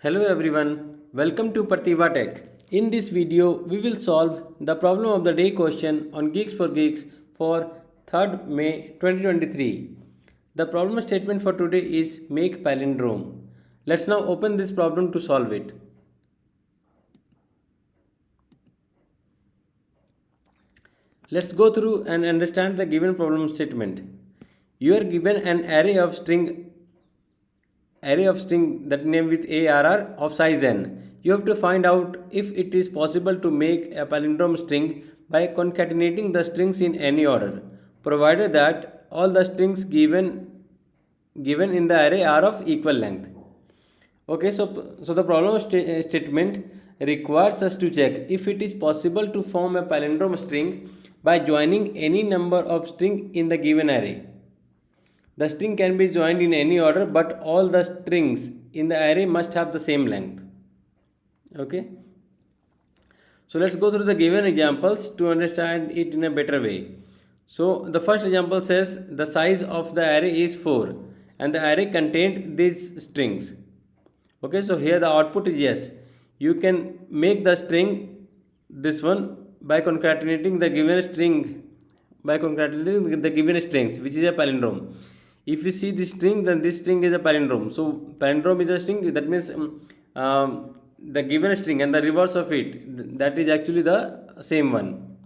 Hello everyone, welcome to Prativa Tech. In this video, we will solve the problem of the day question on Geeks for Geeks for 3rd May 2023. The problem statement for today is make palindrome. Let's now open this problem to solve it. Let's go through and understand the given problem statement. You are given an array of string that name with ARR of size n. You have to find out if it is possible to make a palindrome string by concatenating the strings in any order, provided that all the strings given in the array are of equal length. Okay, so the problem statement requires us to check if it is possible to form a palindrome string by joining any number of strings in the given array. The string can be joined in any order, but all the strings in the array must have the same length. Okay. So let's go through the given examples to understand it in a better way. So the first example says the size of the array is 4 and the array contained these strings. Okay, so here the output is yes. You can make the string this one by concatenating the given string which is a palindrome. If you see this string, then this string is a palindrome. So palindrome is a string, that means the given string and the reverse of it, that is actually the same one.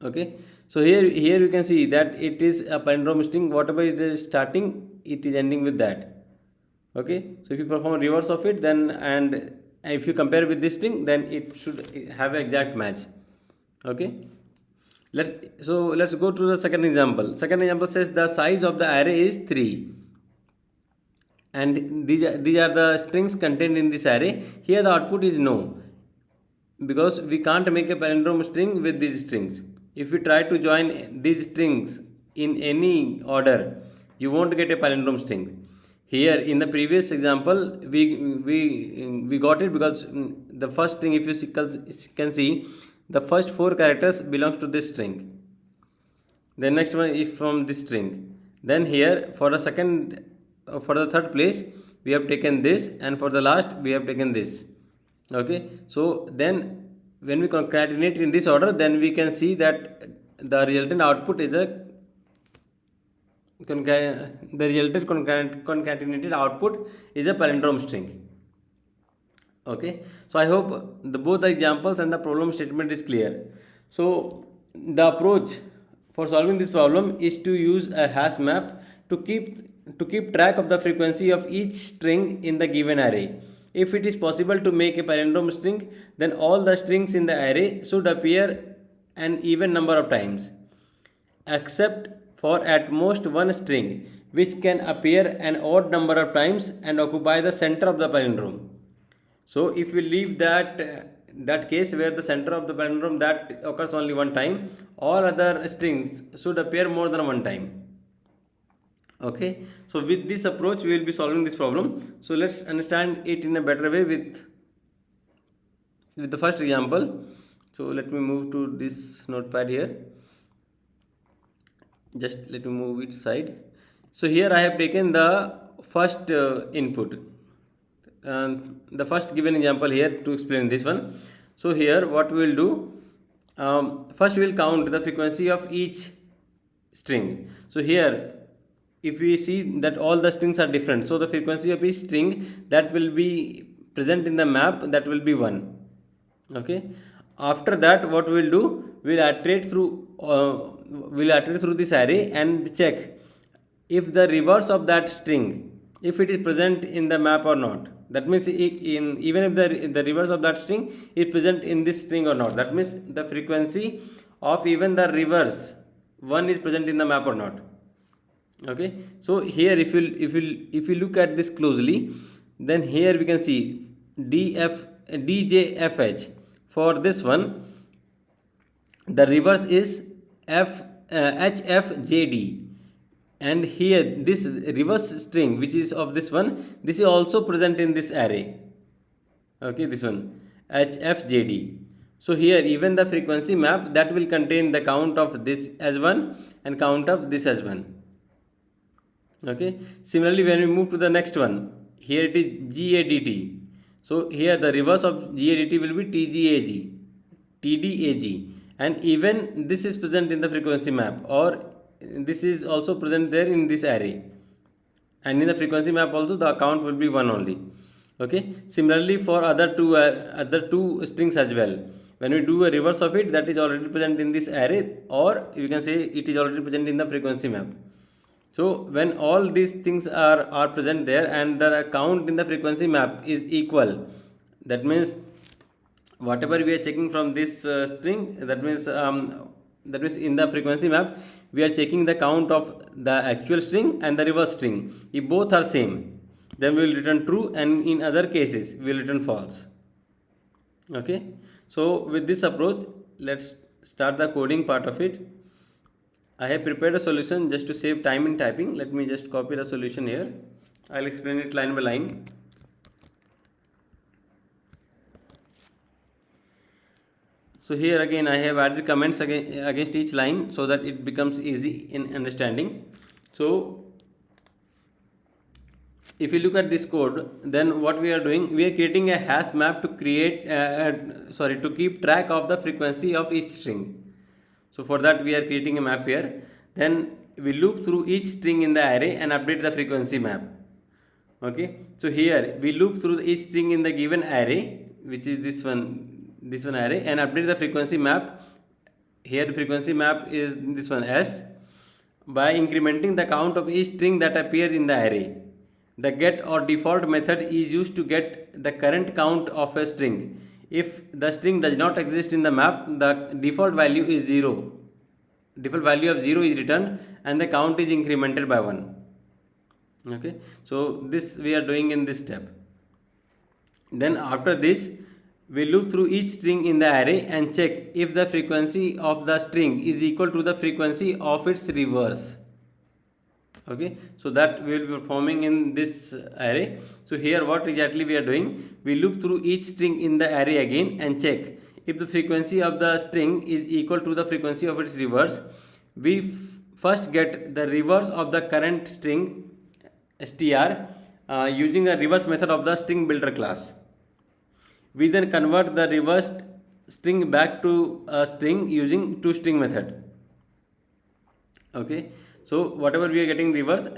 Okay, so here you can see that it is a palindrome string. Whatever it is starting, it is ending with that. Okay, so if you perform a reverse of it, then and if you compare with this string, then it should have an exact match. Okay. Let's go to the second example. Second example says the size of the array is 3 and these are the strings contained in this array. Here the output is no, because we can't make a palindrome string with these strings. If you try to join these strings in any order, you won't get a palindrome string. Here in the previous example, we got it because the first string, if you can see, the first 4 characters belongs to this string. The next one is from this string. Then here for the third place we have taken this, and for the last we have taken this. Okay, so then when we concatenate in this order, then we can see that the resultant output is concatenated output is a palindrome string. Okay, so I hope both the examples and the problem statement is clear. So the approach for solving this problem is to use a HashMap to keep track of the frequency of each string in the given array. If it is possible to make a palindrome string, then all the strings in the array should appear an even number of times, except for at most one string which can appear an odd number of times and occupy the center of the palindrome. So if we leave that case where the center of the palindrome that occurs only one time, all other strings should appear more than one time. Okay, so with this approach we will be solving this problem. So let's understand it in a better way with the first example. So let me move to this notepad here. Just let me move it side. So here I have taken the first input. The first given example here to explain this one. So here what we will do, first we will count the frequency of each string. So here if we see that all the strings are different, so the frequency of each string that will be present in the map, that will be 1. Okay, after that what we will do, we will iterate through this array and check if the reverse of that string, if it is present in the map or not. That means even if the reverse of that string is present in this string or not, that means the frequency of even the reverse one is present in the map or not. Okay, so here if you look at this closely, then here we can see DJFH. For this one, the reverse is HFJD. And here this reverse string which is of this one, this is also present in this array. Okay, this one HFJD. So here even the frequency map that will contain the count of this as 1 and count of this as 1. Okay, similarly when we move to the next one, here it is GADT. So here the reverse of GADT will be TGAG, TDAG, and even this is present in the frequency map, or this is also present there in this array, and in the frequency map also the count will be 1 only. Okay, similarly for other two strings as well, when we do a reverse of it, that is already present in this array, or you can say it is already present in the frequency map. So when all these things are present there and the count in the frequency map is equal, that means whatever we are checking from this string, that means in the frequency map we are checking the count of the actual string and the reverse string. If both are same, then we will return true, and in other cases we will return false. Okay, so with this approach, let's start the coding part of it. I have prepared a solution just to save time in typing. Let me just copy the solution here. I'll explain it line by line. So here again I have added comments against each line so that it becomes easy in understanding. So if you look at this code, then what we are doing, we are creating a hash map to keep track of the frequency of each string. So for that we are creating a map here. Then we loop through each string in the array and update the frequency map. Okay, so here we loop through each string in the given array, which is this one array, and update the frequency map. Here the frequency map is this one S, by incrementing the count of each string that appear in the array. The get or default method is used to get the current count of a string. If the string does not exist in the map, the default value is 0. Default value of 0 is returned and the count is incremented by 1. Okay, so this we are doing in this step. Then after this, we loop through each string in the array and check if the frequency of the string is equal to the frequency of its reverse. Okay, so that we will be performing in this array. So here what exactly we are doing, we loop through each string in the array again and check if the frequency of the string is equal to the frequency of its reverse. We first get the reverse of the current string str using the reverse method of the string builder class. We then convert the reversed string back to a string using toString method. Okay, so whatever we are getting reverse,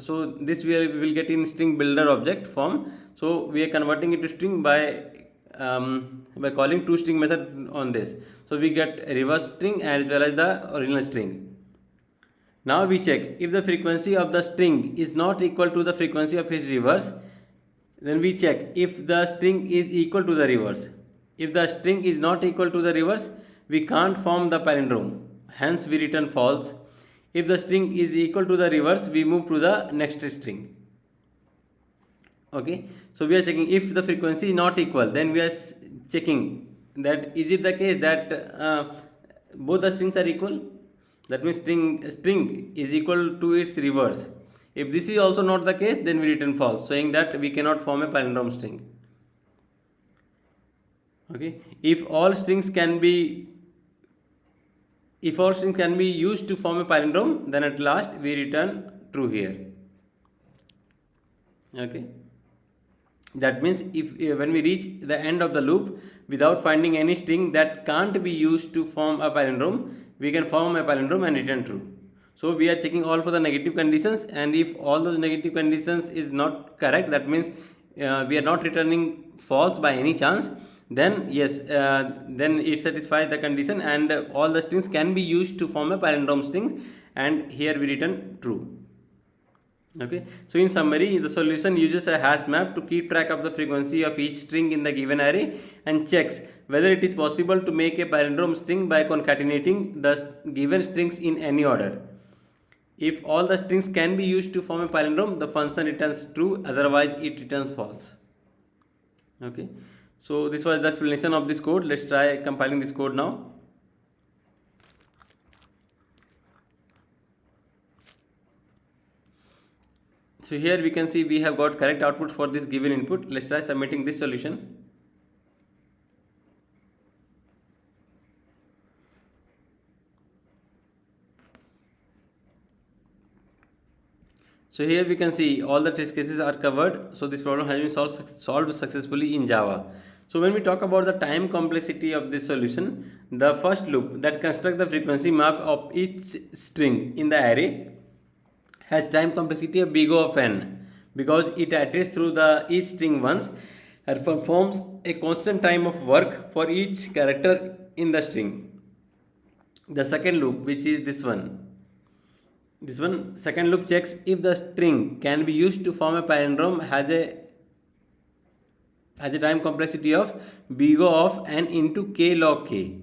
so this we will get in string builder object form. So we are converting it to string by calling toString method on this. So we get a reverse string as well as the original string. Now we check if the frequency of the string is not equal to the frequency of its reverse. Then we check if the string is equal to the reverse. If the string is not equal to the reverse, we can't form the palindrome. Hence we return false. If the string is equal to the reverse, we move to the next string. Okay, so we are checking if the frequency is not equal, then we are checking that is it the case that both the strings are equal. That means string is equal to its reverse. If this is also not the case, then we return false, saying that we cannot form a palindrome string. Okay, if all strings can be used to form a palindrome, then at last we return true here. Okay, that means if when we reach the end of the loop without finding any string that can't be used to form a palindrome, we can form a palindrome and return true. So we are checking all for the negative conditions, and if all those negative conditions is not correct, that means we are not returning false by any chance, then yes, then it satisfies the condition and all the strings can be used to form a palindrome string, and here we return true. Okay, so in summary, the solution uses a hash map to keep track of the frequency of each string in the given array and checks whether it is possible to make a palindrome string by concatenating the given strings in any order. If all the strings can be used to form a palindrome, the function returns true, otherwise it returns false. Okay, so this was the explanation of this code. Let's try compiling this code now. So here we can see we have got correct output for this given input. Let's try submitting this solution. So here we can see all the test cases are covered. So this problem has been solved successfully in Java. So when we talk about the time complexity of this solution, the first loop that constructs the frequency map of each string in the array has time complexity of big O of n, because it iterates through the each string once and performs a constant time of work for each character in the string. The second loop, which is this one second loop checks if the string can be used to form a palindrome, has a time complexity of big O of n into k log k.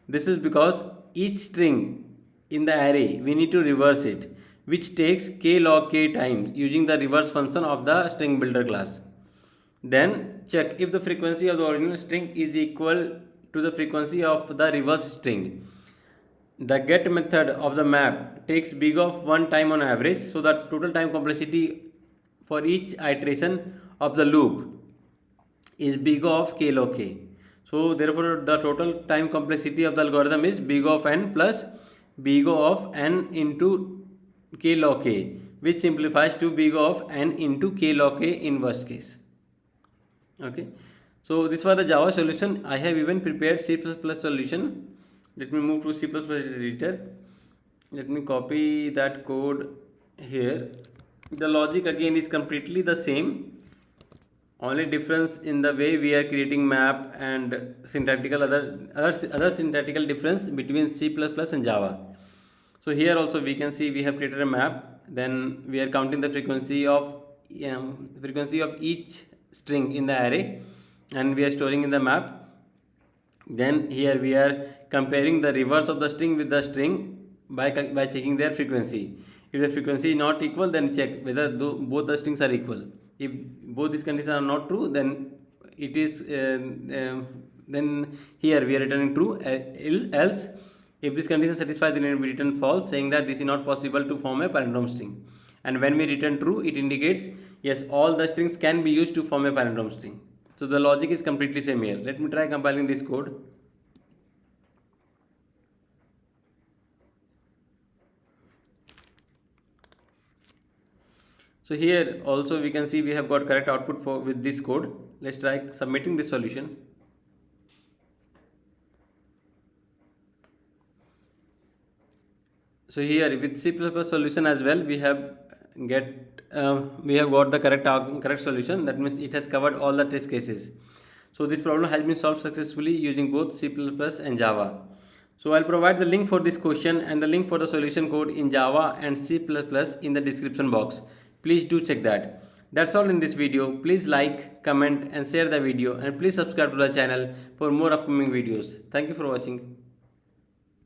This is because each string in the array we need to reverse it, which takes k log k times using the reverse function of the string builder class. Then check if the frequency of the original string is equal to the frequency of the reverse string. The get method of the map takes big of one time on average, so the total time complexity for each iteration of the loop is big O of k log k. So therefore the total time complexity of the algorithm is big O of n plus big O of n into k log k, which simplifies to big O of n into k log k in worst case. Okay, so this was the Java solution. I have even prepared C++ solution. Let me move to C++ editor. Let me copy that code here. The logic again is completely the same. Only difference in the way we are creating map and syntactical other syntactical difference between C++ and Java. So here also we can see we have created a map. Then we are counting the frequency of each string in the array, and we are storing in the map. Then here we are comparing the reverse of the string with the string by checking their frequency. If the frequency is not equal, then check whether both the strings are equal. If both these conditions are not true, then it is then here we are returning true. Else, if this condition satisfies, then we return false, saying that this is not possible to form a palindrome string. And when we return true, it indicates yes, all the strings can be used to form a palindrome string. So the logic is completely same here. Let me try compiling this code. So here also we can see we have got correct output with this code. Let's try submitting this solution. So here with C++ solution as well, we have got the correct solution. That means it has covered all the test cases. So this problem has been solved successfully using both C++ and Java. So I'll provide the link for this question and the link for the solution code in Java and C++ in the description box. Please do check that. That's all in this video. Please like, comment and share the video, and please subscribe to the channel for more upcoming videos. Thank you for watching.